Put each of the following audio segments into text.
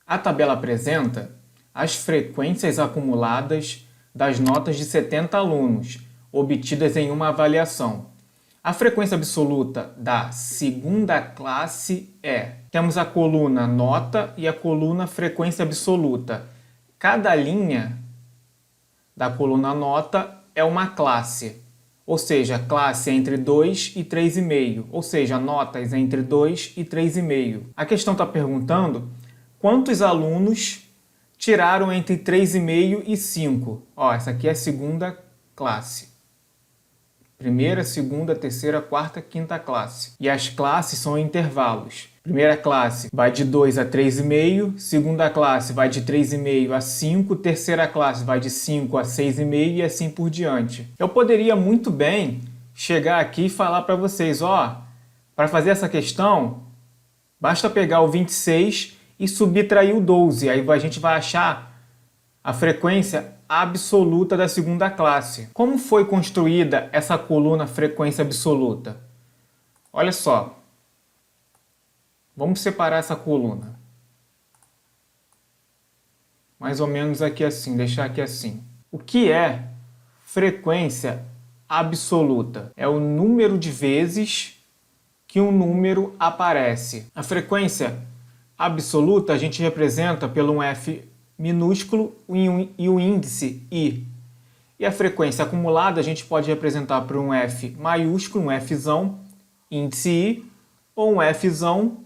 A tabela apresenta as frequências acumuladas das notas de 70 alunos, obtidas em uma avaliação. A frequência absoluta da segunda classe é... Temos a coluna nota e a coluna frequência absoluta. Cada linha da coluna nota é uma classe, ou seja, classe entre 2 e 3,5, ou seja, notas entre 2 e 3,5. A questão está perguntando quantos alunos tiraram entre 3,5 e 5. Ó, essa aqui é a segunda classe. Primeira, segunda, terceira, quarta, quinta classe. E as classes são intervalos. Primeira classe vai de 2 a 3,5, segunda classe vai de 3,5 a 5, terceira classe vai de 5 a 6,5 e assim por diante. Eu poderia muito bem chegar aqui e falar para vocês, ó, para fazer essa questão, basta pegar o 26 e subtrair o 12, aí a gente vai achar a frequência absoluta da segunda classe. Como foi construída essa coluna frequência absoluta? Olha só. Vamos separar essa coluna. Mais ou menos aqui assim, deixar aqui assim. O que é frequência absoluta? É o número de vezes que um número aparece. A frequência absoluta a gente representa pelo um F minúsculo e o índice I. E a frequência acumulada a gente pode representar por um F maiúsculo, um Fzão, índice I, ou um Fzão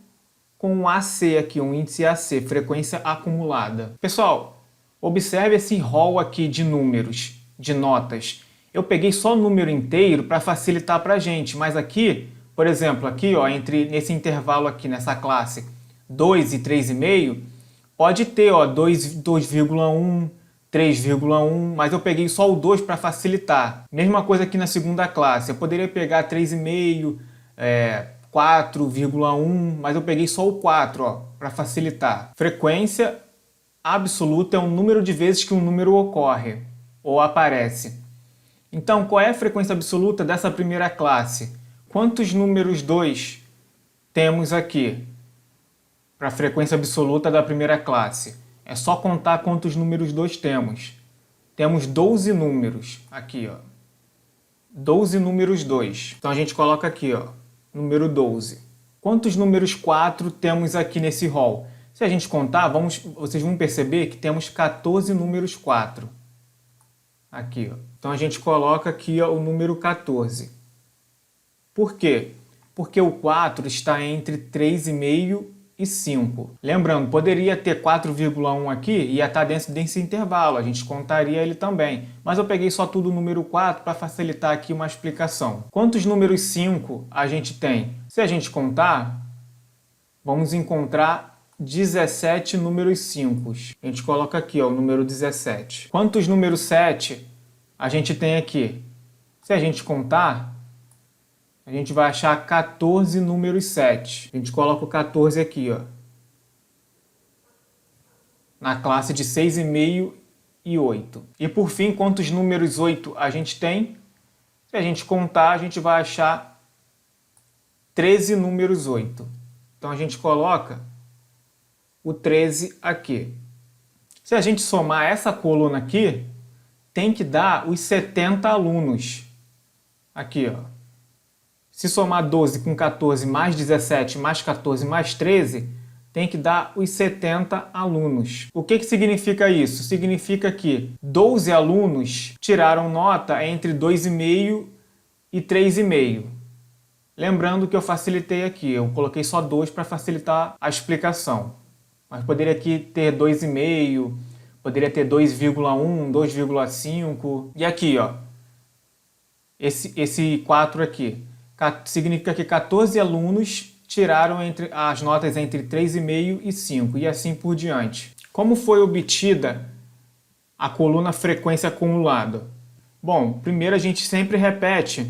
com um AC aqui, um índice AC, frequência acumulada. Pessoal, observe esse rol aqui de números, de notas. Eu peguei só o número inteiro para facilitar para a gente, mas aqui, por exemplo, aqui, ó, nesse intervalo aqui, nessa classe, 2 e 3,5, pode ter 2,1, 3,1, mas eu peguei só o 2 para facilitar. Mesma coisa aqui na segunda classe, eu poderia pegar 3,5, 4,1, mas eu peguei só o 4 para facilitar. Frequência absoluta é o número de vezes que um número ocorre ou aparece. Então, qual é a frequência absoluta dessa primeira classe? Quantos números 2 temos aqui para a frequência absoluta da primeira classe? É só contar quantos números 2 temos. Temos 12 números aqui, ó. 12 números 2. Então a gente coloca aqui, ó, número 12. Quantos números 4 temos aqui nesse rol? Se a gente contar, vocês vão perceber que temos 14 números 4. Aqui, ó. Então a gente coloca aqui, ó, o número 14. Por quê? Porque o 4 está entre 3,5 e 5. Lembrando, poderia ter 4,1 aqui e ia estar dentro desse intervalo, a gente contaria ele também. Mas eu peguei só tudo o número 4 para facilitar aqui uma explicação. Quantos números 5 a gente tem? Se a gente contar, vamos encontrar 17 números 5. A gente coloca aqui, ó, o número 17. Quantos números 7 a gente tem aqui? Se a gente contar, a gente vai achar 14 números 7. A gente coloca o 14 aqui, ó, na classe de 6,5 e 8. E por fim, quantos números 8 a gente tem? Se a gente contar, a gente vai achar 13 números 8. Então a gente coloca o 13 aqui. Se a gente somar essa coluna aqui, tem que dar os 70 alunos. Aqui, ó. Se somar 12 com 14 mais 17 mais 14 mais 13, tem que dar os 70 alunos. O que significa isso? Significa que 12 alunos tiraram nota entre 2,5 e 3,5. Lembrando que eu facilitei aqui, eu coloquei só 2 para facilitar a explicação. Mas poderia aqui ter 2,5, poderia ter 2,1, 2,5. E aqui, ó, esse 4 aqui. Significa que 14 alunos tiraram as notas entre 3,5 e 5, e assim por diante. Como foi obtida a coluna frequência acumulada? Bom, primeiro a gente sempre repete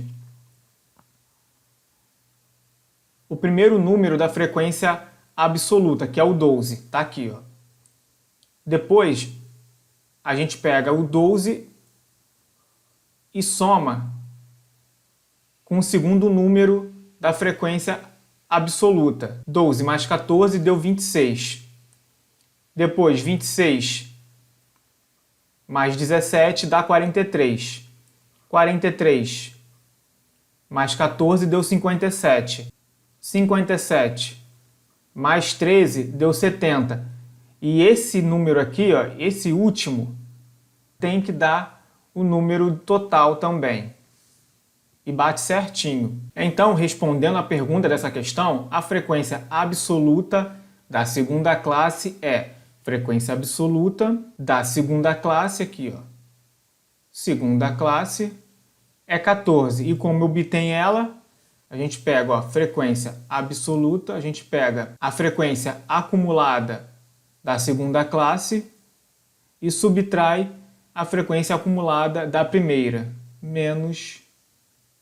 o primeiro número da frequência absoluta, que é o 12, tá aqui, ó. Depois, a gente pega o 12 e soma com o segundo número da frequência absoluta. 12 mais 14 deu 26. Depois, 26 mais 17 dá 43. 43 mais 14 deu 57. 57 mais 13 deu 70. E esse número aqui, ó, esse último, tem que dar o número total também. E bate certinho. Então, respondendo à pergunta dessa questão, a frequência absoluta da segunda classe é frequência absoluta da segunda classe aqui, ó. Segunda classe é 14. E como eu obtenho ela, a gente pega, ó, frequência absoluta, a gente pega a frequência acumulada da segunda classe e subtrai a frequência acumulada da primeira, menos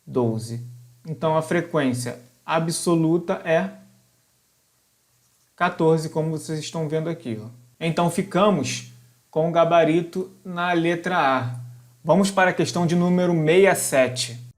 12. Então, a frequência absoluta é 14, como vocês estão vendo aqui, ó. Então, ficamos com o gabarito na letra A. Vamos para a questão de número 67.